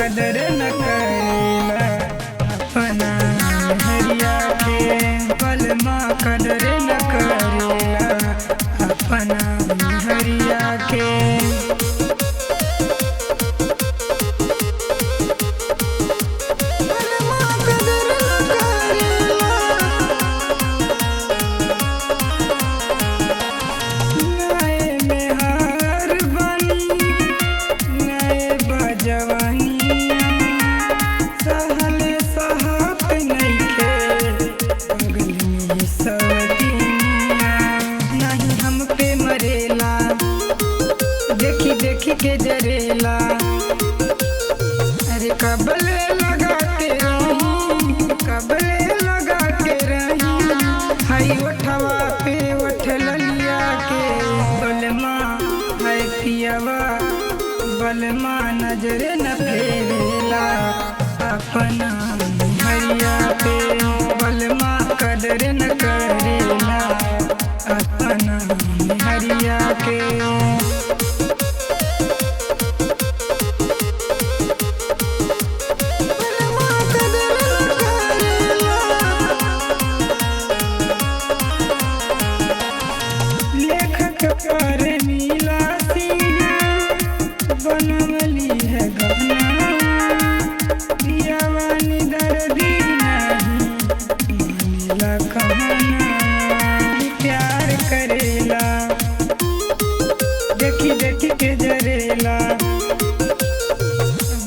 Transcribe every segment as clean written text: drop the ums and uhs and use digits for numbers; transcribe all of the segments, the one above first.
कदर न करेला अपना हरिया के। बलमा कदर न करेला अपना हरिया के। देखी के जरेला अरे कबले लगा के रही, कबले लगा के रही हई उठवा पे उठ ललिया के। बलमा है पियवा बलमा नजरे न फेरेला अपना हरिया पे। बलमा कदर न करेला अपना हरिया के। पर नीला बनवली है गहना पियावानी दर्दी नहीं मानिला कहना। प्यार करेला देखी देखी के जरेला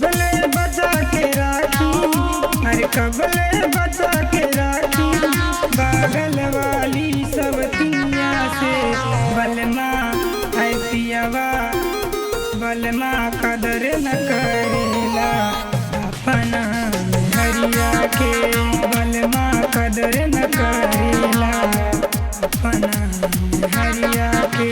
कबले बचा के राखी, अरे कबले बचा के राखी बागल वाली सब तिया से। बलमा है पियवा बलमा कदर न करेला अपना हरिया के। बलमा कदर न करेला अपना हरिया के।